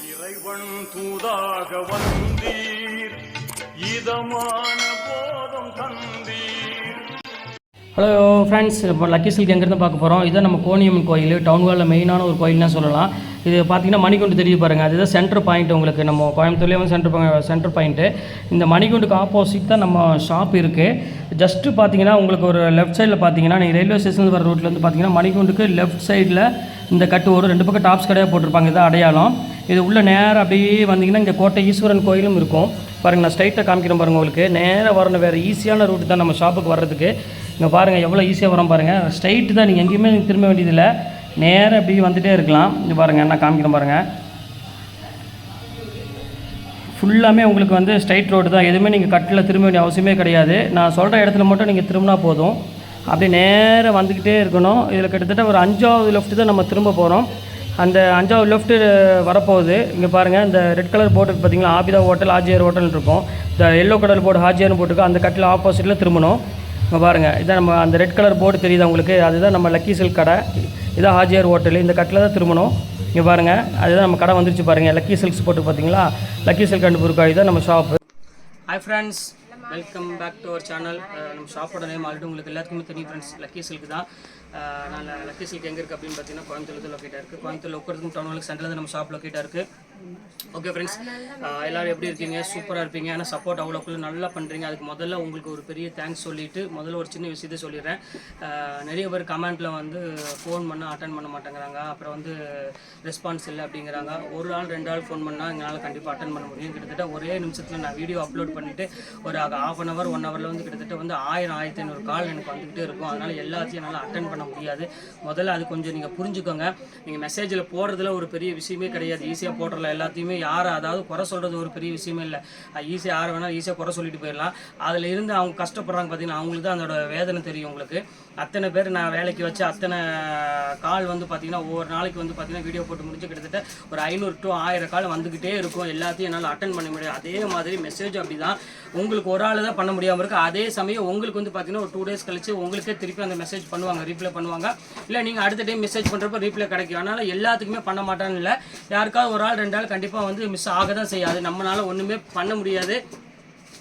இறைவன் தூதாக வந்தீர் இதமான போதம் தந்தீர். ஹலோ ஃப்ரெண்ட்ஸ், இப்போ லக்கி சில்க் எங்கேருந்து பார்க்க போகிறோம். இதுதான் நம்ம கோணியம்மன் கோயில், டவுன் ஹாலில் மெயினான ஒரு கோயில்னு சொல்லலாம். இது பார்த்திங்கன்னா மணிகுண்டு தெரியுது பாருங்கள், அதுதான் சென்டர் பாயிண்ட். உங்களுக்கு நம்ம கோயம்புத்தூர்லேயே வந்து சென்டர் பாயிண்ட்டு. இந்த மணிகுண்டுக்கு ஆப்போசிட் தான் நம்ம ஷாப் இருக்குது. ஜஸ்ட்டு பார்த்தீங்கன்னா உங்களுக்கு ஒரு லெஃப்ட் சைடில் பார்த்தீங்கன்னா நீங்கள் ரயில்வே ஸ்டேஷன் வர ரோட்லேருந்து பார்த்தீங்கன்னா மணிகுண்டுக்கு லெஃப்ட் சைடில் இந்த கட்டு ஒரு 2 பக்கம் டாப்ஸ் கடையாக போட்டிருப்பாங்க. இதான் அடையாளம். இது உள்ள நேராக அப்படியே வந்தீங்கன்னா இங்கே கோட்டை ஈஸ்வரன் கோயிலும் இருக்கும் பாருங்கள். நான் ஸ்ட்ரைட்டாக காமிக்கிறேன் பாருங்கள். உங்களுக்கு நேராக வரணும், வேறு ஈஸியான ரூட்டு தான் நம்ம ஷாப்புக்கு வர்றதுக்கு. இங்கே பாருங்கள் எவ்வளோ ஈஸியாக வரோம் பாருங்கள். ஸ்ட்ரைட்டு தான், நீங்கள் எங்கேயுமே திரும்ப வேண்டியதில்லை, நேராக அப்படியே வந்துகிட்டே இருக்கலாம். இங்கே பாருங்கள், நான் காமிக்கிறேன் பாருங்கள். ஃபுல்லாமே உங்களுக்கு வந்து ஸ்ட்ரைட் ரோடு தான், எதுவுமே நீங்கள் கட்டில் திரும்ப வேண்டிய அவசியமே கிடையாது. நான் சொல்கிற இடத்துல மட்டும் நீங்கள் திரும்பினா போதும். அப்படியே நேராக வந்துக்கிட்டே இருக்கணும். இதில் கிட்டத்தட்ட ஒரு 5வது லெஃப்ட்டு தான் நம்ம திரும்ப போகிறோம். அந்த 5வது லெஃப்ட்டு வரப்போகுது. இங்கே பாருங்கள், இந்த ரெட் கலர் போர்டு பார்த்தீங்களா, ஆபிதா ஹோட்டல் ஹாஜியார் ஹோட்டல் இருக்கும். இந்த எல்லோ கலர் போர்டு ஹாஜியார்னு போட்டுருக்கோம். அந்த கட்டில் ஆப்போசிட்டில் திரும்பணும். இங்கே பாருங்கள், இதான் நம்ம அந்த ரெட் கலர் போர்டு தெரியுது உங்களுக்கு, அதுதான் நம்ம லக்கி சில்க் கடை. இதான் ஹாஜியார் ஹோட்டல். இந்த கட்டில் தான் திரும்பணும். இங்கே பாருங்கள், அதுதான் நம்ம கடை வந்துருச்சு பாருங்கள். லக்கி சில்க்ஸ் போட்டு பார்த்தீங்களா, லக்கி சில்க் அண்ட் புர்காய் தான் நம்ம shop. Hi friends, welcome back to our channel. நம்ம ஷாப்போட நேம் ஆல்ரெடி உங்களுக்கு எல்லாத்துக்குமே தெரியும் ஃப்ரெண்ட்ஸ், லக்கி சில்க் தான். நான் லக்கி சில்க் எங்கே இருக்குது அப்படின்னு பார்த்தீங்கன்னா கோயம்புத்தூர் லொக்கேட்டாக இருக்குது. கோயம்புத்தூர் உட்கிறதுக்கும் டவுன் ஹாலுக்கு சென்டரில் நம்ம ஷாப் லொக்கேட்டாக இருக்குது. ஓகே ஃப்ரெண்ட்ஸ், எல்லோரும் எப்படி இருக்கீங்க? சூப்பராக இருப்பீங்க. ஆனால் சப்போர்ட் அவ்வளோக்குள்ள நல்லா பண்ணுறீங்க. அதுக்கு முதல்ல உங்களுக்கு ஒரு பெரிய தேங்க்ஸ் சொல்லிவிட்டு முதல்ல ஒரு சின்ன விஷயத்தை சொல்லிடுறேன். நிறைய பேர் கமெண்ட்டில் வந்து ஃபோன் பண்ணால் அட்டன் பண்ண மாட்டேங்கிறாங்க, அப்புறம் வந்து ரெஸ்பான்ஸ் இல்லை அப்படிங்கிறாங்க. ஒரு ஆள் 2 ஆள் ஃபோன் பண்ணால் எங்களால் கண்டிப்பாக அட்டன் பண்ண முடியும். கிட்டத்தட்ட ஒரே நிமிஷத்தில் நான் வீடியோ அப்லோட் பண்ணிவிட்டு ஒரு ½ அன் ஹவர் 1 ஹவரில் வந்து கிட்டத்தட்ட வந்து 1000-1500 கால் எனக்கு வந்துக்கிட்டே இருக்கும். அதனால் எல்லாத்தையும் என்னால் அட்டன் பண்ண முடியாது. முதல்ல அது கொஞ்சம் நீங்கள் புரிஞ்சுக்கோங்க. நீங்கள் மெசேஜில் போடுறதுல ஒரு பெரிய விஷயமே கிடையாது, ஈஸியாக போடுறல எல்லாத்தையுமே. யாரை அதாவது குறை சொல்கிறது ஒரு பெரிய விஷயமே இல்லை. ஈஸியாக யாரை வேணாலும் ஈஸியாக குறை சொல்லிட்டு போயிடலாம். அதில் இருந்து அவங்க கஷ்டப்படுறாங்க பார்த்தீங்கன்னா, அவங்களுக்கு தான் அதோட வேதனை தெரியும். உங்களுக்கு அத்தனை பேர் நான் வேலைக்கு வச்சு அத்தனை கால் வந்து பார்த்தீங்கன்னா ஒவ்வொரு நாளைக்கு வந்து பார்த்தீங்கன்னா வீடியோ போட்டு முடிஞ்சு கிட்டத்தட்ட ஒரு 500 to 1000 கால் வந்துக்கிட்டே இருக்கும். எல்லாத்தையும் என்னால் அட்டன் பண்ண முடியாது. அதே மாதிரி மெசேஜ் அப்படி தான், உங்களுக்கு ஒரு ஆள் தான் பண்ண முடியாமல் இருக்குது. அதே சமயம் உங்களுக்கு வந்து பார்த்தீங்கன்னா ஒரு 2 days கழிச்சு உங்களுக்கே திருப்பி அந்த மெசேஜ் பண்ணுவாங்க, ரீப்ளை பண்ணுவாங்க. இல்லை நீங்கள் அடுத்த டைம் மெசேஜ் பண்ணுறப்ப ரீப்ளை கிடைக்கும். அதனால் எல்லாத்துக்குமே பண்ண மாட்டான்னு இல்லை, யாருக்காவது ஒரு ஆள் 2 ஆள் கண்டிப்பாக வந்து மிஸ் ஆக தான் செய்யாது. நம்மளால் ஒன்றுமே பண்ண முடியாது.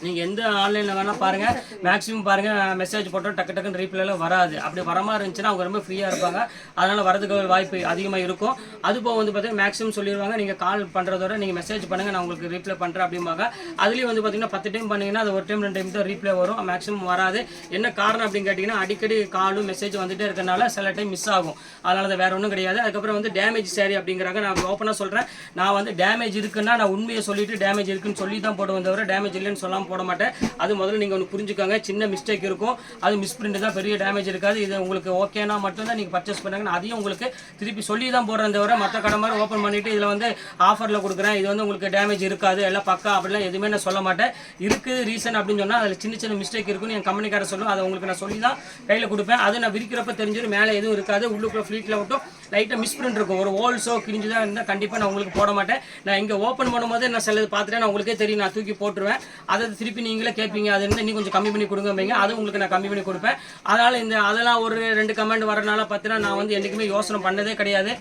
நீங்கள் எந்த ஆன்லைனில் வேணால் பாருங்கள், மேக்ஸிமம் பாருங்கள் மெசேஜ் போட்டால் டக்குன்னு ரீப்ளைலாம் வராது. அப்படி வர மாதிரி இருந்துச்சுன்னா அவங்க ரொம்ப ஃப்ரீயாக இருப்பாங்க, அதனால் வரதுக்கு வாய்ப்பு அதிகமாக இருக்கும். அதுபோக வந்து பார்த்தீங்கன்னா மேக்ஸிமம் சொல்லிடுவாங்க, நீங்கள் கால் பண்ணுறதோட நீங்கள் மெசேஜ் பண்ணுங்கள், நான் உங்களுக்கு ரீப்ளை பண்ணுறேன் அப்படிம்பாங்க. அதுலேயும் வந்து பார்த்தீங்கன்னா 10 டைம் பண்ணிங்கன்னா அது ஒரு டைம் 2 டைம் தான் ரீப்ளை வரும், மேக்ஸிமம் வராது. என்ன காரணம் அப்படின்னு கேட்டிங்கன்னா, அடிக்கடி காலும் மெசேஜ் வந்துகிட்டே இருக்கனால சில டைம் மிஸ் ஆகும். அதனால் அது வேறு ஒன்றும் கிடையாது. அதுக்கப்புறம் வந்து டேமேஜ் சாரி அப்படிங்கிறாங்க. நான் ஓப்பனாக சொல்கிறேன், நான் வந்து டேமேஜ் இருக்குன்னா நான் உண்மையை சொல்லிவிட்டு டேமேஜ் இருக்குன்னு சொல்லி தான் போடுவேன் தவிர டேமேஜ் இல்லைன்னு சொல்லாமல் போட மாட்டேன். அது முதல்ல நீங்கள் ஒன்று புரிஞ்சுக்கோங்க. சின்ன மிஸ்டேக் இருக்கும், அது மிஸ் பிரிண்ட் தான், பெரிய டேமேஜ் இருக்காது. இது உங்களுக்கு ஓகேனா மட்டும்தான் நீங்கள் பர்ச்சேஸ் பண்ணுறாங்கன்னா அதையும் உங்களுக்கு திருப்பி சொல்லி தான் போடுறேன் தவிர மற்ற கடை மாதிரி ஓப்பன் பண்ணிவிட்டு இதில் வந்து ஆஃபரில் கொடுக்குறேன், இது வந்து உங்களுக்கு டேமேஜ் இருக்காது எல்லாம் பக்கா அப்படிலாம் எதுவுமே நான் சொல்ல மாட்டேன். இருக்குது ரீசன் அப்படின்னு சொன்னால் அதில் சின்ன மிஸ்டேக் இருக்குன்னு என் கம்பெனிக்காரர் சொல்லுவோம், அதை உங்களுக்கு நான் சொல்லி தான் கையில் கொடுப்பேன். அது நான் விற்கிறப்ப தெரிஞ்சிடும், மேலே எதுவும் இருக்காது. உள்ளுக்குள்ள ஃப்ளீட்டில் மட்டும் லைட்டாக மிஸ் பிரிண்ட் இருக்கும், ஒரு ஹோல்ஸோ கிழிஞ்சு தான் இருந்தால் கண்டிப்பாக நான் உங்களுக்கு போட மாட்டேன். நான் இங்கே ஓப்பன் பண்ணும்போது நான் சிலது பார்த்துட்டேன், நான் உங்களுக்கே தெரியும், நான் தூக்கி போட்டுருவேன். அதை திருப்பி நீங்களே கேட்பீங்க, அது இருந்தால் இன்னும் கொஞ்சம் கம்மி பண்ணி கொடுங்க, அது உங்களுக்கு நான் கம்மி பண்ணி கொடுப்பேன். அதனால் அதெல்லாம் ஒரு 2 கமெண்ட் வரனால பார்த்தீங்கன்னா நான் வந்து என்றைக்குமே யோசனை பண்ணதே கிடையாது.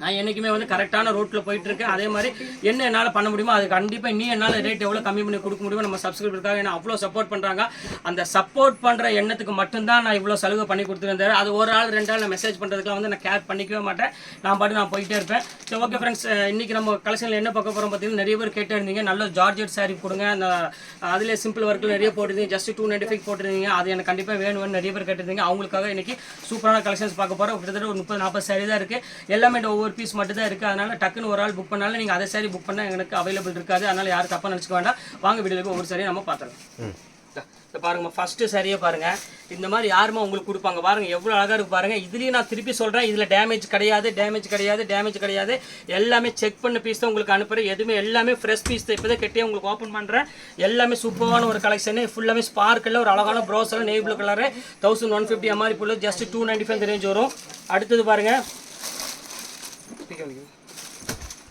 நான் என்றைக்குமே வந்து கரெக்டான ரோட்டில் போயிட்டுருக்கேன். அதே மாதிரி என்ன என்னால் பண்ண முடியுமோ அது கண்டிப்பாக நீ என்னால் ரேட் எவ்வளோ கம்மி பண்ணி கொடுக்க முடியுமோ நம்ம சப்ஸ்கிரைபருக்காக என்ன அவ்வளோ சப்போர்ட் பண்ணுறாங்க. அந்த சப்போர்ட் பண்ணுற எண்ணத்துக்கு மட்டும்தான் நான் இவ்வளோ சலுகை பண்ணி கொடுத்துருந்தேன். அது ஒரு ஆள் 2 ஆள் நான் மெசேஜ் பண்ணுறதுக்குலாம் வந்து நான் கேர் பண்ணிக்கவே மாட்டேன், நான் போயிட்டே இருப்பேன். ஸோ ஓகே ஃப்ரெண்ட்ஸ், இன்றைக்கி நம்ம கலெக்ஷனில் என்ன பார்க்க போகிறோம் பார்த்தீங்கன்னா, நிறைய பேர் கேட்டே இருந்தீங்க நல்ல ஜார்ஜெட் சாரீ கொடுங்க, அந்த அதிலே சிம்பிள் ஒர்க்கில் நிறைய போட்டிருந்தீங்க, ஜஸ்ட் 295 போட்டிருந்தீங்க, அது எனக்கு கண்டிப்பாக வேணும்னு நிறைய பேர் கேட்டிருந்தீங்க. அவங்களுக்காக இன்றைக்கி சூப்பரான கலெக்ஷன்ஸ் பார்க்க போகிறோம். கிட்டத்தட்ட ஒரு 30-40 சாரீ தான் இருக்குது, எல்லாமே ஒவ்வொரு பீஸ் மட்டும் தான் இருக்குது. அதனால டக்குன்னு ஒரு ஆள் புக் பண்ணாலும் நீங்கள் அதே சாரி புக் பண்ணால் எனக்கு அவைலபிள் இருக்காது. அதனால் யாரும் தப்பாக நினச்சிக்க வேண்டாம். வாங்க வீடியோக்கு ஒவ்வொரு சாரியை நம்ம பார்த்துக்கலாம். பாருங்க, ஃபர்ஸ்ட் சரியே பாருங்க, இந்த மாதிரி யாருமே உங்களுக்கு கொடுப்பாங்க பாருங்க, எவ்வளோ அழகாக இருக்கு பாருங்க. இதுலேயும் நான் திருப்பி சொல்கிறேன், இதில் டேமேஜ் கிடையாது. எல்லாமே செக் பண்ண பீஸ் தான் உங்களுக்கு அனுப்புகிறேன். எதுவுமே எல்லாமே ஃப்ரெஷ் பீஸ் தான். இப்போ தான் கெட்டியே உங்களுக்கு ஓப்பன் பண்ணுறேன். எல்லாமே சூப்பரான ஒரு கலெக்ஷனு, ஃபுல்லாமே ஸ்பார்க்கில் ஒரு அழகான ப்ரோஸில் நேவி ப்ளூ கலரு 1150 எம்ஆர்பி புள்ள ஜஸ்ட் 295 ரேஞ்ச் வரும். அடுத்தது பாருங்க,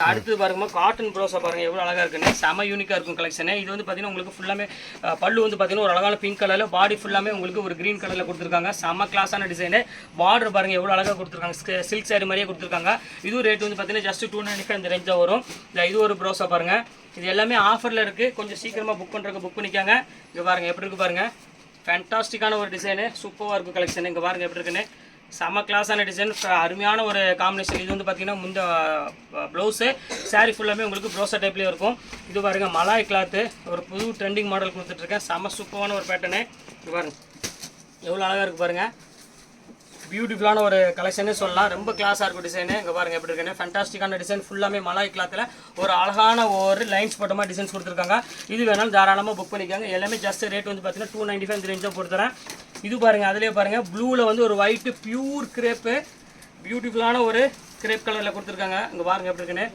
அடுத்து பாருங்க காட்டன் ப்ரோஸா பாருங்க எவ்வளோ அழகாக இருக்குன்னு செம யூனிக்காக இருக்கும் கலெக்ஷனு. இது வந்து பார்த்தீங்கன்னா உங்களுக்கு ஃபுல்லாமே பல்லு வந்து பார்த்தீங்கன்னா ஒரு அழகான பிங்க் கலரில், பாடி ஃபுல்லாமே உங்களுக்கு ஒரு க்ரீன் கலரில் கொடுத்துருக்காங்க. செம கிளாஸான டிசைனு. பார்டர் பாருங்க எவ்வளோ அழகாக கொடுத்துருக்காங்க, சில்க் சாரி மாதிரியே கொடுத்துருக்காங்க. இதுவும் ரேட் வந்து பார்த்தீங்கன்னா ஜஸ்ட் 295 இந்த ரேஞ்ச் தான் வரும். இது ஒரு ப்ரோஸா பாருங்க. இது எல்லாமே ஆஃபரில் இருக்குது, கொஞ்சம் சீக்கிரமாக புக் பண்ணுறதுக்கு புக் பண்ணிக்காங்க. இங்கே பாருங்கள் எப்படி இருக்குது பாருங்கள், ஃபேண்டாஸ்டிக்கான ஒரு டிசைனு, சூப்பராக இருக்கும் கலெக்ஷன். இங்கே பாருங்கள் எப்படி இருக்குன்னு, செம கிளாஸான டிசைன், அருமையான ஒரு காம்பினேஷன். இது வந்து பார்த்தீங்கன்னா இந்த ப்ளவுஸு சாரீ ஃபுல்லாமே உங்களுக்கு ப்ரோஸா டைப்லேயே இருக்கும். இது பாருங்கள் மலாய் கிளாத்து, ஒரு புது ட்ரெண்டிங் மாடல் கொடுத்துட்ருக்கேன். செம சூப்பரான ஒரு பேட்டர்னு. இது பாருங்கள் எவ்வளோ அழகாக இருக்குது பாருங்கள், பியூட்டிஃபுல்லான ஒரு கலெக்ஷனே சொல்லலாம். ரொம்ப கிளாஸாக இருக்கும் டிசைனு. இங்கே பாருங்கள் எப்படி இருக்குன்னு, ஃபேண்டாஸ்டிக்கான டிசைன், ஃபுல்லாமே மலாய் கிளாத்தில் ஒரு அழகான ஒரு லைன்ஸ் போட்ட மாதிரி டிசைன்ஸ் கொடுத்துருக்காங்க. இது வேணாலும் தாராளமாக புக் பண்ணிக்காங்க. எல்லாமே ஜஸ்ட் ரேட் வந்து பார்த்தீங்கன்னா 295 இந்த ரேஞ்சாக கொடுத்துறேன். இது பாருங்கள், அதிலே பாருங்கள் ப்ளூவில் வந்து ஒரு ஒயிட்டு பியூர் கிரேப்பு, பியூட்டிஃபுல்லான ஒரு கிரேப் கலரில் கொடுத்துருக்காங்க. இங்கே பாருங்கள் எப்படி இருக்குன்னு,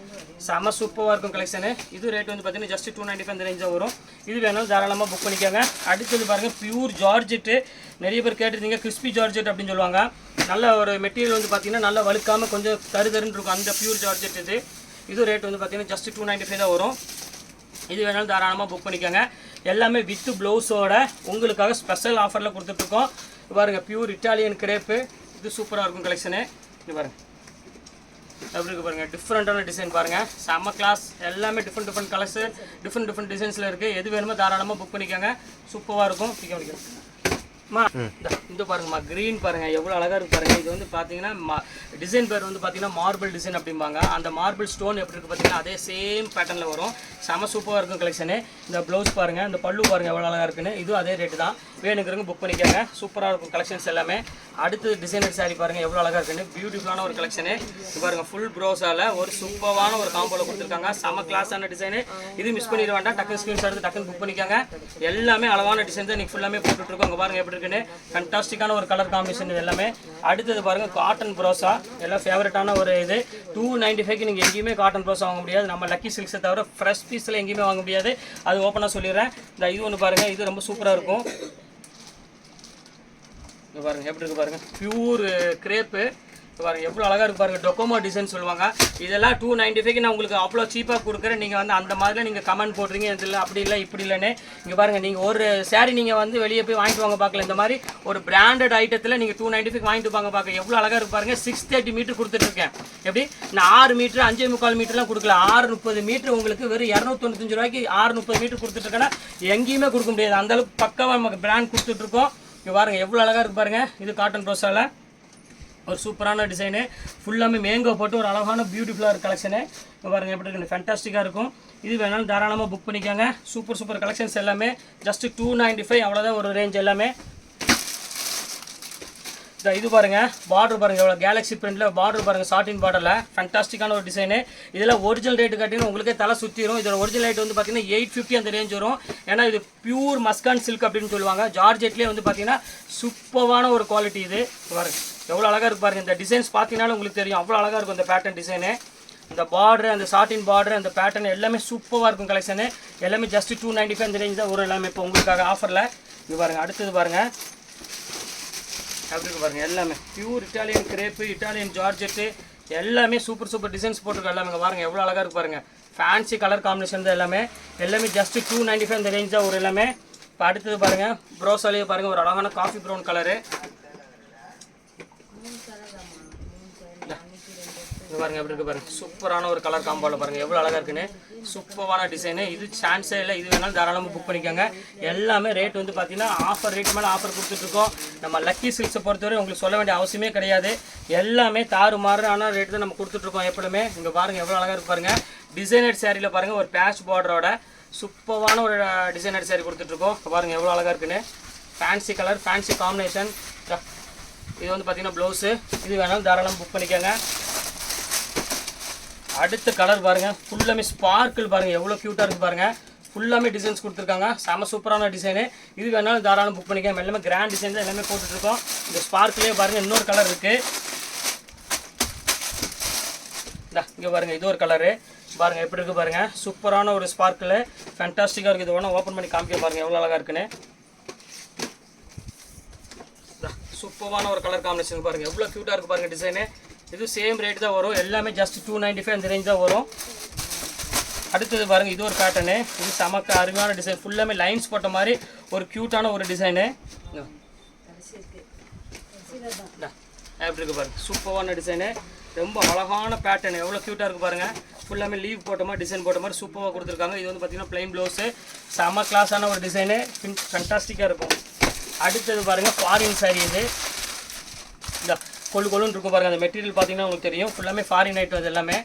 செம சூப்பராக இருக்கும் கலெக்ஷனு. இது ரேட் வந்து பார்த்தீங்கன்னா ஜஸ்ட் 295 இந்த ரேஞ்சாக வரும். இது வேணாலும் தாராளமாக புக் பண்ணிக்காங்க. அடுத்தது பாருங்கள் பியூர் ஜார்ஜெட்டு, நிறைய பேர் கேட்டிருந்தீங்க கிறிஸ்பி ஜார்ஜெட் அப்படின்னு சொல்லுவாங்க. நல்ல ஒரு மெட்டீரியல் வந்து பார்த்தீங்கன்னா நல்லா வழுக்காமல் கொஞ்சம் தருதருன்னு இருக்கும் அந்த பியூர் ஜார்ஜெட். இது ரேட் வந்து பார்த்தீங்கன்னா ஜஸ்ட் 295 தான் வரும். இது வேணாலும் தாராளமாக புக் பண்ணிக்கோங்க. எல்லாமே வித்து ப்ளவுஸோட உங்களுக்காக ஸ்பெஷல் ஆஃபரில் கொடுத்துட்ருக்கோம். பாருங்கள் பியூர் இட்டாலியன் கிரேப்பு, இது சூப்பராக இருக்கும் கலெக்ஷனு. இது பாருங்கள் எப்படி இருக்குது பாருங்கள், டிஃப்ரெண்ட்டான டிசைன் பாருங்கள், செம்ம கிளாஸ். எல்லாமே டிஃப்ரெண்ட் கலர்ஸு, டிஃப்ரெண்ட் டிசைன்ஸில் இருக்குது. எது வேணுமோ தாராளமாக புக் பண்ணிக்கோங்க, சூப்பராக இருக்கும். இந்த பாருங்கம்மா க்ரீன் பாருங்கள் எவ்வளோ அழகாக இருக்குது பாருங்கள். இது வந்து பார்த்தீங்கன்னா டிசைன் பேர் வந்து பார்த்தீங்கன்னா மார்பிள் டிசைன் அப்படிம்பாங்க. அந்த மார்பிள் ஸ்டோன் எப்படி இருக்குது பார்த்தீங்கன்னா அதே சேம் பேட்டர்னில் வரும். செம சூப்பராக இருக்கும் கலெக்ஷனு. இந்த ப்ளவுஸ் பாருங்கள், இந்த பல்லு பாருங்கள் எவ்வளோ அழகாக இருக்குன்னு. இதுவும் அதே ரேட்டு தான், வேணுங்கிறவங்க புக் பண்ணிக்கோங்க. சூப்பராக இருக்கும் கலெக்ஷன்ஸ் எல்லாமே. அடுத்து டிசைனர் சாரீ பாருங்கள் எவ்வளோ அழகாக இருக்குன்னு, பியூட்டிஃபுல்லான ஒரு கலெக்ஷனு. இது பாருங்கள் ஃபுல் ப்ரோஸால் ஒரு சூப்பரான ஒரு காம்போவில் கொடுத்துருக்காங்க. செம கிளாஸான டிசைனு. இது மிஸ் பண்ணிட வேண்டாம், டக்குன்னு ஸ்க்ரீன்ஷாட் எடுத்து டக்குன்னு புக் பண்ணிக்கோங்க. எல்லாமே அழகான டிசைன் தான் நீங்கள் ஃபுல்லாமே போட்டுட்ருக்கோம். அங்கே பாருங்கள் எப்படி இருக்குன்னு, ஃபேண்டாஸ்டிக்கான ஒரு கலர் காம்பினேஷன் இது எல்லாமே. அடுத்தது பாருங்கள் காட்டன் ப்ரோஸா, எல்லாம் ஃபேவரட்டான ஒரு இது. 295க்கு நீங்கள் எங்கேயுமே காட்டன் ப்ரோஸா வாங்க முடியாது. நம்ம லக்கி சில்க்ஸை தவிர ஃப்ரெஷ் பீஸில் எங்கேயுமே வாங்க முடியாது, அது ஓப்பனாக சொல்லிடுறேன். இந்த இது ஒன்று பாருங்கள், இது ரொம்ப சூப்பராக இருக்கும். இங்கே பாருங்கள் எப்படி இருக்குது பாருங்கள், பியூர் கிரேப்பு. பாருங்கள் எவ்வளோ அழகாக இருக்குது பாருங்கள், டொக்கோமோ டிசைன் சொல்லுவாங்க. இதெல்லாம் 295க்கு நான் உங்களுக்கு அவ்வளோ சீப்பாக கொடுக்குறேன். நீங்கள் வந்து அந்த மாதிரிலாம் நீங்கள் கமெண்ட் போடுறீங்க, இதில் அப்படி இல்லை இப்படி இல்லைன்னு. இங்கே பாருங்கள், நீங்கள் ஒரு சாரீ நீங்கள் வந்து வெளியே போய் வாங்கிட்டு வாங்க பார்க்கல, இந்த மாதிரி ஒரு பிராண்டட் ஐட்டத்தில் நீங்கள் 295க்கு வாங்கிட்டு வாங்க பார்க்க எவ்வளோ அழகாக இருக்குது பாருங்கள். 630 மீட்டர் கொடுத்துட்ருக்கேன். எப்படி நான் 6 மீட்டர் 5.25 மீட்டர்லாம் கொடுக்கல, 630 மீட்டர் உங்களுக்கு வெறும் 295 ரூபாய்க்கு 630 மீட்டர் கொடுத்துட்ருக்கேன்னா எங்கேயுமே கொடுக்க முடியாது. அந்தளவுக்கு பக்காவாக நமக்கு பிராண்ட் கொடுத்துட்ருக்கோம். இங்கே பாருங்கள் எவ்வளோ அழகாக இருக்குது பாருங்கள். இது காட்டன் ப்ரோஸால் ஒரு சூப்பரான டிசைனு, ஃபுல்லாமே மேங்கோ போட்டு ஒரு அழகான பியூட்டிஃபுல்லாக இருக்குது கலெக்ஷனு. இப்போ பாருங்கள் எப்படி இருக்குது, ஃபேண்டாஸ்டிக்காக இருக்கும். இது வேணாலும் தாராளமாக புக் பண்ணிக்கோங்க. சூப்பர் கலெக்ஷன்ஸ் எல்லாமே ஜஸ்ட் 295 அவ்வளோதான் ஒரு ரேஞ்ச் எல்லாமே. இது பாருங்கள் பார்டர் பாருங்கள் எவ்வளோ கேலக்ஸி பிரிண்டில் பார்டர் பாருங்கள், சாட்டின் பார்டரில் ஃபேண்டாஸ்டிக்கான ஒரு டிசைனு. இதில் ஒரிஜினல் ரேட்டு காட்டிங்கன்னா உங்களுக்கே தலை சுற்றிடும். இதோட ஒரிஜினல் ரேட் வந்து பார்த்தீங்கன்னா 850 அந்த ரேஞ்ச் வரும். ஏன்னா இது பியூர் மஸ்கான் சில்க் அப்படின்னு சொல்லுவாங்க. ஜார்ஜெட்லேயே வந்து பார்த்தீங்கன்னா சூப்பரான ஒரு குவாலிட்டி. இது பாருங்கள் எவ்வளோ அழகாக இருக்குது பாருங்கள். இந்த டிசைன்ஸ் பார்த்தீங்கன்னாலும் உங்களுக்கு தெரியும் அவ்வளோ அழகாக இருக்கும் இந்த பேட்டர்ன் டிசைனு. இந்த பார்டரு, அந்த சாட்டின் பார்டரு, அந்த பேட்டர்ன் எல்லாமே சூப்பராக இருக்கும் கலெக்ஷனு. எல்லாமே ஜஸ்ட் 295 அந்த ரேஞ்ச் தான் ஒரு எல்லாமே இப்போ உங்களுக்காக ஆஃபரில். இது பாருங்கள் அடுத்தது பாருங்கள் அப்படி பாருங்கள், எல்லாமே pure Italian crepe, Italian georgette, எல்லாமே சூப்பர் டிசைன்ஸ் போட்டிருக்கோம் எல்லாமே. பாருங்கள் எவ்வளோ அழகாக இருக்குது பாருங்கள், ஃபேன்சி கலர் காம்பினேஷன் தான் எல்லாமே. எல்லாமே ஜஸ்ட் 295 இந்த ரேஞ்ச் தான் ஒரு எல்லாமே. இப்போ அடுத்தது பாருங்கள் ப்ரோஸாலேயே பாருங்கள் ஒரு அழகான காஃபி ப்ரௌன் கலரு. பாருங்க எப்படி இருக்கு பாருங்க, சூப்பரான ஒரு கலர் காம்போல பாருங்க எவ்வளோ அழகாக இருக்குன்னு. சூப்பரான டிசைனு. இது சான்ஸே இல்லை, இது வேணாலும் தாராளமாக புக் பண்ணிக்கோங்க. எல்லாமே ரேட் வந்து பார்த்தீங்கன்னா ஆஃபர் ரேட் மேலே ஆஃபர் கொடுத்துட்ருக்கோம். நம்ம லக்கி சில்க்ஸை பொறுத்தவரை உங்களுக்கு சொல்ல வேண்டிய அவசியமே கிடையாது. எல்லாமே தாறுமாறான ரேட் தான் நம்ம கொடுத்துட்ருக்கோம் எப்பவுமே. இங்கே பாருங்கள் எவ்வளோ அழகாக இருக்கு பாருங்கள். டிசைனர் சேரீயில் பாருங்கள் ஒரு பேட்ச் பார்டரோட சூப்பரான ஒரு டிசைனர் சேரீ கொடுத்துட்ருக்கோம். பாருங்கள் எவ்வளோ அழகாக இருக்குன்னு. Fancy colour, fancy combination. இது வந்து பார்த்தீங்கன்னா ப்ளவுஸு. இது வேணாலும் தாராளமாக புக் பண்ணிக்கோங்க. அடுத்த கலர் பாருங்கள், ஃபுல்லாமே ஸ்பார்க்கிள் பாருங்கள் எவ்வளோ க்யூட்டாக இருக்குது பாருங்கள். ஃபுல்லாமே டிசைன்ஸ் கொடுத்துருக்காங்க, செம சூப்பரான டிசைனு. இது வேணாலும் தாராளம் புக் பண்ணிக்கலாம். எல்லாமே கிராண்ட் டிசைன் தான் எல்லாமே போட்டுட்ருக்கோம். இந்த ஸ்பார்க்கிலே பாருங்கள் இன்னொரு கலர் இருக்குது. இங்கே பாருங்கள் இது ஒரு கலரு பாருங்கள் எப்படி இருக்குது பாருங்கள். சூப்பரான ஒரு ஸ்பார்க்கில் ஃபேண்டாஸ்டிக்காக இருக்குது. இது வேணால் ஓப்பன் பண்ணி காமிக்க பாருங்கள் எவ்வளோ அழகாக இருக்குன்னு. சூப்பரான ஒரு கலர் காம்பினேஷன் பாருங்கள் எவ்வளோ க்யூட்டாக இருக்குது பாருங்கள் டிசைனு. இது சேம் ரேட் தான் வரும். எல்லாமே ஜஸ்ட் 295 அந்த ரேஞ்ச் தான் வரும். அடுத்தது பாருங்கள், இது ஒரு பேட்டர்னு. இது சமக்க அருமையான டிசைன். ஃபுல்லாமே லைன்ஸ் போட்ட மாதிரி ஒரு க்யூட்டான ஒரு டிசைனு. எப்படி இருக்குது பாருங்கள், சூப்பரான டிசைனு. ரொம்ப அழகான பேட்டர்ன், எவ்வளோ க்யூட்டாக இருக்குது பாருங்கள். ஃபுல்லாமே லீவ் போட்ட மாதிரி டிசைன் போட்ட மாதிரி சூப்பராக கொடுத்துருக்காங்க. இது வந்து பார்த்திங்கன்னா ப்ளைன் ப்ளவுஸு, செம்ம கிளாஸான ஒரு டிசைனு, ஃபண்டாஸ்டிக்காக இருக்கும். அடுத்தது பாருங்கள், ஃபாரின் சாரீ. இது இந்த கொள்ளுன்னு இருக்கும் பாருங்கள். அந்த மெட்டீரியல் பார்த்தீங்கன்னா உங்களுக்கு தெரியும், ஃபுல்லாமே ஃபாரின் ஐட்டம். அது எல்லாமே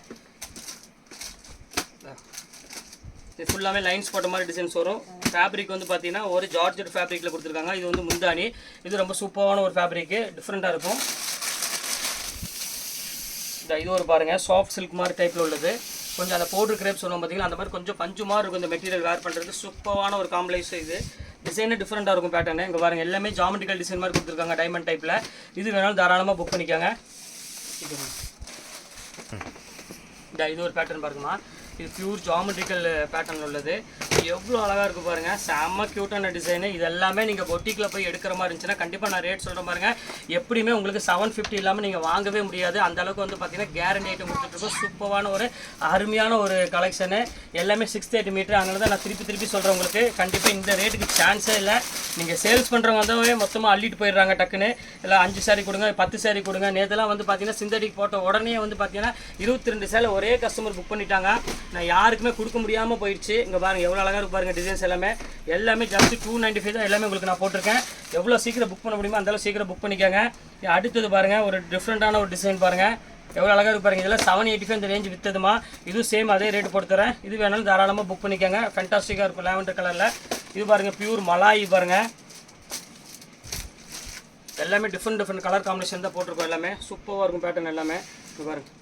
இது ஃபுல்லாமே லைன்ஸ் போட்ட மாதிரி டிசைன்ஸ் வரும். ஃபேப்ரிக் வந்து பார்த்தீங்கன்னா ஒரு ஜார்ஜெட் ஃபேப்ரிக்கில் கொடுத்துருக்காங்க. இது வந்து முந்தானி. இது ரொம்ப சூப்பரான ஒரு ஃபேப்ரிக்கு, டிஃப்ரெண்ட்டாக இருக்கும். இது ஒரு பாருங்கள், சாஃப்ட் சில்க் மாதிரி டைப்பில் உள்ளது. கொஞ்சம் அந்த பவுடர் கிரேப் சொன்னோம் பார்த்தீங்கன்னா, அந்த மாதிரி கொஞ்சம் பஞ்சு மாதிரி இருக்கும். இந்த மெட்டீரியல் வேர் பண்ணுறதுக்கு சூப்பரான ஒரு காம்ப்ளெக்ஸ். இது டிசைனே டிஃப்ரெண்ட்டாக இருக்கும் பேட்டர்னு. இங்கே பாருங்கள், எல்லாமே ஜாமெட்ரிக்கல் டிசைன் மாதிரி கொடுத்துருக்காங்க டைமண்ட் டைப்பில். இது வேணாலும் தாராளமாக புக் பண்ணிக்கோங்க. இது ஒரு பேட்டர்ன் பாருங்கம்மா. இது பியூர் ஜாமெட்ரிக்கல் பேட்டர்ன் உள்ளது. எவ்வளோ அழகாக இருக்குது பாருங்கள், செம்ம க்யூட்டான டிசைனு. இது எல்லாமே நீங்கள் பொட்டிக்கில் போய் எடுக்கிற மாதிரி இருந்துச்சுன்னா கண்டிப்பாக நான் ரேட் சொல்கிறேன் பாருங்கள். எப்படியுமே உங்களுக்கு 750 இல்லாமல் நீங்கள் வாங்கவே முடியாது. அந்தளவுக்கு வந்து பார்த்தீங்கன்னா கேரண்டி ஐட்டம் கொடுத்துட்ருக்கோம். சூப்பரான ஒரு அருமையான ஒரு கலெக்ஷனு. எல்லாமே 630 மீட்டர். அதனால தான் நான் திருப்பி சொல்கிறேன் உங்களுக்கு. கண்டிப்பாக இந்த ரேட்டுக்கு சான்ஸே இல்லை. நீங்கள் சேல்ஸ் பண்ணுறவங்க வந்தாவே மொத்தமாக அள்ளிட்டு போயிடுறாங்க டக்குன்னு. இல்லை 5 சாரீ கொடுங்க, 10 சாரீ கொடுங்க. நேற்றுலாம் வந்து பார்த்தீங்கன்னா சிந்தடிக் போட்ட உடனே வந்து பார்த்தீங்கன்னா 22 சேலை ஒரே கஸ்டமர் புக் பண்ணிட்டாங்க. நான் யாருக்குமே கொடுக்க முடியாமல் போயிடுச்சு. இங்கே பாருங்கள், எவ்வளோ அழகாக இருக்கு பாருங்கள் டிசைன்ஸ் எல்லாமே. எல்லாமே ஜஸ்ட் 295 தான் எல்லாமே உங்களுக்கு நான் போட்டிருக்கேன். எவ்வளோ சீக்கிரம் புக் பண்ண முடியுமோ அந்தளவு சீக்கிரம் புக் பண்ணிக்கோங்க. அடுத்தது பாருங்கள், ஒரு டிஃப்ரெண்ட்டான ஒரு டிசைன் பாருங்கள், எவ்வளோ அழகாக இருக்கு பாருங்கள். இதெல்லாம் 785 இந்த ரேஞ்ச் விற்றதுமா. இதுவும் சேம் அதே ரேட்டு போட்டு தரேன். இது வேணாலும் தாராளமாக புக் பண்ணிக்கோங்க. ஃபண்டாஸ்டிக்காக இருக்கும் லாவெண்டர் கலரில். இது பாருங்கள், பியூர் மலாயி பாருங்கள். எல்லாமே டிஃப்ரெண்ட் கலர் காம்பினேஷன் தான் போட்டிருக்கோம். எல்லாமே சூப்பராக இருக்கும் பேட்டர்ன் எல்லாமே. இது பாருங்கள்,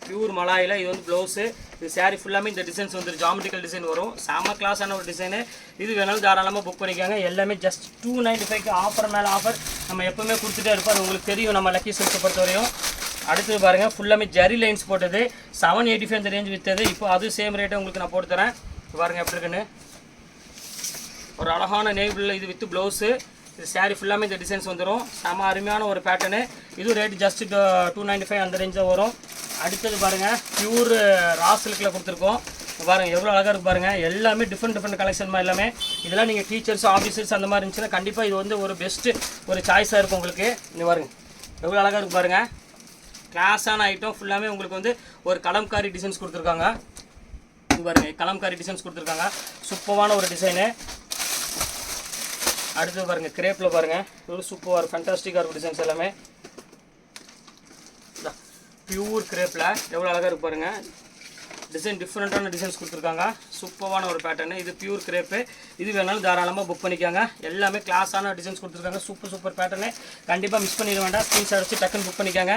பியூர் மலாயில். இது வந்து ப்ளவுஸு. இது சாரீ ஃபுல்லாமே இந்த டிசைன்ஸ் வந்து ஜாமெட்ரிக்கல் டிசைன் வரும். செம்ம கிளாஸான ஒரு டிசைனு. இது வேணாலும் தாராளமாக புக் பண்ணிக்காங்க. எல்லாமே ஜஸ்ட் 295 ஆஃபர் மேலே ஆஃபர் நம்ம எப்போவுமே கொடுத்துட்டே இருப்போம். அது உங்களுக்கு தெரியும் நம்ம லக்கி சில்க்ஸை பொறுத்த வரையும். அடுத்தது பாருங்கள், ஃபுல்லாமே ஜரி லைன்ஸ் போட்டது. 785 இந்த ரேஞ்ச் விற்றது. இப்போ அது சேம் ரேட்டை உங்களுக்கு நான் போட்டு தரேன். பாருங்கள் எப்படி இருக்குன்னு. ஒரு அழகான நேவில் இது வித் ப்ளவுஸு. இது சாரீ ஃபுல்லாமே இந்த டிசைன்ஸ் வந்துடும். செம அருமையான ஒரு பேட்டர்னு. இது ரேட் ஜஸ்ட் 295 அந்த ரேஞ்சில் வரும். அடுத்தது பாருங்கள், பியூர் ரா சில்கில் கொடுத்துருக்கோம். பாருங்கள் எவ்வளோ அழகாக இருக்குது பாருங்கள். எல்லாமே டிஃப்ரெண்ட் கலெக்ஷன் மாதிரி எல்லாமே. இதெல்லாம் நீங்கள் டீச்சர்ஸ் ஆஃபீஸர்ஸ் அந்த மாதிரி இருந்துச்சுன்னா கண்டிப்பாக இது வந்து ஒரு பெஸ்ட்டு ஒரு சாய்ஸாக இருக்கும் உங்களுக்கு. இந்த பாருங்கள் எவ்வளோ அழகாக இருக்குது பாருங்கள். கிளாஸான ஐட்டம் ஃபுல்லாமே உங்களுக்கு வந்து ஒரு கலம்காரி டிசைன்ஸ் கொடுத்துருக்காங்க. இது பாருங்கள், கலம்காரி டிசைன்ஸ் கொடுத்துருக்காங்க. சூப்பரான ஒரு டிசைனு. அடுத்து பாருங்கள், கிரேப்பில் பாருங்கள், எவ்வளோ சூப்பராக ஃபண்டாஸ்டிக்காக இருக்கும் டிசைன்ஸ் எல்லாமே. பியூர் கிரேப்பில் எவ்வளோ அழகாக இருக்கு பாருங்கள். டிசைன் டிஃப்ரெண்ட்டான டிசைன்ஸ் கொடுத்துருக்காங்க. சூப்பரான ஒரு பேட்டர்னு. இது பியூர் கிரேப்பு. இது வேணாலும் தாராளமாக புக் பண்ணிக்காங்க. எல்லாமே கிளாஸான டிசைன்ஸ் கொடுத்துருக்காங்க. Super pattern. கண்டிப்பாக மிஸ் பண்ணிட வேண்டாம். ஸ்க்ரீன்ஷாட் வச்சு டக்குன்னு புக் பண்ணிக்காங்க.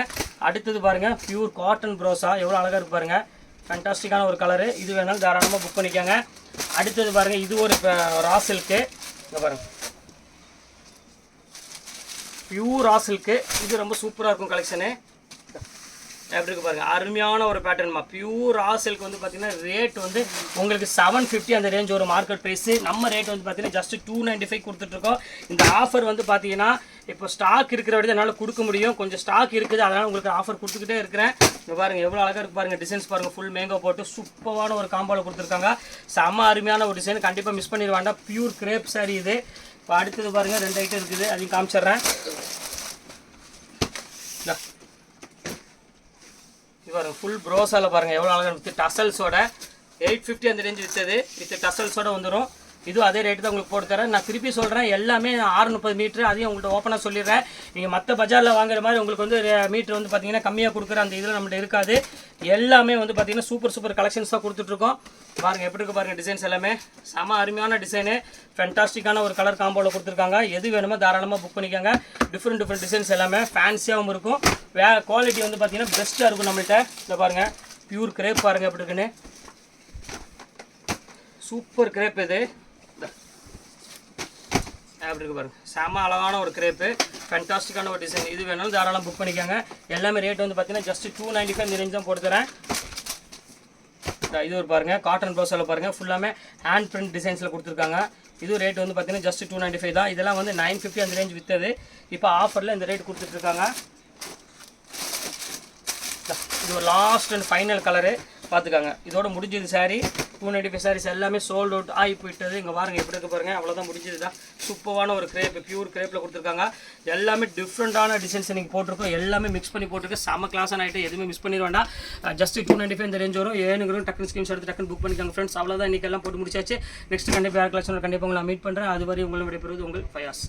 அடுத்தது பாருங்கள், பியூர் காட்டன் ப்ரோஸா எவ்வளோ அழகாக இருக்கு பாருங்கள். ஃபண்டாஸ்டிக்கான ஒரு கலரு. இது வேணாலும் தாராளமாக புக் பண்ணிக்காங்க. அடுத்தது பாருங்கள், இது ஒரு ரா சில்க்கு. இங்கே பாருங்கள், பியூர் ரா சில்க்கு. இது ரொம்ப சூப்பராக இருக்கும் கலெக்ஷனு. எப்படி இருக்கு பாருங்கள், அருமையான ஒரு பேட்டர்ன்மா. பியூர் ரா சில்க் வந்து பார்த்தீங்கன்னா ரேட் வந்து உங்களுக்கு 750 அந்த ரேஞ்ச் ஒரு மார்க்கெட் ப்ரைஸு. நம்ம ரேட் வந்து பார்த்தீங்கன்னா ஜஸ்ட் 295 கொடுத்துட்ருக்கோம். இந்த ஆஃபர் வந்து பார்த்தீங்கன்னா இப்போ ஸ்டாக் இருக்கிற வரைக்கும் என்னால் கொடுக்க முடியும். கொஞ்சம் ஸ்டாக் இருக்குது, அதனால் உங்களுக்கு ஆஃபர் கொடுத்துக்கிட்டே இருக்கிறேன். இங்கே பாருங்கள் எவ்வளோ அழகாக இருக்குது பாருங்கள். டிசைன்ஸ் பாருங்கள், ஃபுல் மேங்கோ போட்டு சூப்பரான ஒரு காம்போவில் கொடுத்துருக்காங்க. செம்ம அருமையான ஒரு டிசைன். கண்டிப்பாக மிஸ் பண்ணிட வேண்டாம். பியூர் கிரேப் சாரீ இது. இப்போ அடுத்தது பாருங்கள், 2 ஐட்டம் இருக்குது, அதையும் காமிச்சிட்றேன். இது பாருங்கள், ஃபுல் ப்ரோஸாவில் பாருங்கள் எவ்வளோ அழகாக வித் டசல்ஸோட 850 அந்த ரேஞ்ச் விற்றது. வித் டசல்ஸோட வந்துடும். இதுவும் அதே ரேட்டு தான் உங்களுக்கு போட்டு தரேன். நான் திருப்பி சொல்கிறேன், எல்லாமே 630 மீட்ரு. அதையும் உங்கள்கிட்ட ஓப்பனாக சொல்லிடுறேன். நீங்கள் மற்ற பஜாரில் வாங்குற மாதிரி உங்களுக்கு வந்து மீட்ரு வந்து பார்த்தீங்கன்னா கம்மியாக கொடுக்குற அந்த இதில் நம்மள்ட்ட இருக்காது. எல்லாமே வந்து பார்த்தீங்கன்னா சூப்பர் கலெக்ஷன்ஸ் தான் கொடுத்துட்ருக்கோம். பாருங்கள் எப்படி இருக்குது பாருங்கள். டிசைன்ஸ் எல்லாமே செம அருமையான டிசைனு. ஃபென்டாஸ்டிக்கான ஒரு கலர் காம்போவில் கொடுத்துருக்காங்க. எது வேணுமோ தாராளமாக புக் பண்ணிக்கோங்க. டிஃப்ரெண்ட் டிசைன்ஸ் எல்லாமே ஃபேன்சியாகவும் இருக்கும். குவாலிட்டி வந்து பார்த்தீங்கன்னா பெஸ்ட்டாக இருக்கும் நம்மள்கிட்ட. இந்த பாருங்கள், பியூர் கிரேப் பாருங்கள் எப்படி இருக்குன்னு. சூப்பர் கிரேப் இது. அப்படி இருக்கு பாருங்கள், செம அழகான ஒரு கிரேப்பு. ஃபேன்டாஸ்டிக்கான ஒரு டிசைன். இது வேணாலும் தாராளமாக புக் பண்ணிக்கோங்க. எல்லாமே ரேட் வந்து பார்த்தீங்கன்னா ஜஸ்ட் 295 இந்த ரேஞ்ச் தான் போட்டு தரேன். இது ஒரு பாருங்கள், காட்டன் ப்ளவுஸில் பாருங்கள், ஃபுல்லாமே ஹேண்ட் பிரிண்ட் டிசைன்ஸில் கொடுத்துருக்காங்க. இது ரேட் வந்து பார்த்தீங்கன்னா ஜஸ்ட் 295 தான். இதெல்லாம் வந்து 950 அந்த ரேஞ்ச் விற்றது. இப்போ ஆஃபரில் இந்த ரேட் கொடுத்துட்ருக்காங்க. இது ஒரு லாஸ்ட் அண்ட் ஃபைனல் கலரு பார்த்துக்காங்க. இதோட முடிஞ்சது சாரீ. 295 சாரீஸ் எல்லாமே சோல்ட் அவுட் ஆகி போயிட்டது. இங்கே பாருங்கள் எப்படி இருக்க பாருங்கள், அவ்வளோதான் முடிஞ்சது தான். சூப்பரான ஒரு கிரேப், பியூர் கிரேப்பில் கொடுத்துருக்காங்க. எல்லாமே டிஃப்ரெண்ட்டான டிசைன்ஸ் நீங்கள் போட்டிருக்கோம், எல்லாமே மிக்ஸ் பண்ணி போட்டிருக்கு. செம்ம கிளாஸான ஐட்டம், எதுவுமே மிஸ் பண்ணிட வேண்டாம். ஜஸ்ட் 295 இந்த ரேஞ்ச் வரும். ஏனுங்கிறோம் டக்குனு ஸ்கிரீன்ஷாட் எடுத்து டக்குனு புக் பண்ணிக்காங்க ஃப்ரெண்ட்ஸ். அவ்வளோதான், இன்றைக்கி எல்லாம் போட்டு முடிச்சாச்சு. நெக்ஸ்ட் கண்டிப்பாக வேறு கலெக்ஷன் கண்டிப்பாக உங்களை மீட் பண்ணுறேன். அதுவரை உங்களை விடைபெறுவது உங்கள் ஃபயாஸ்.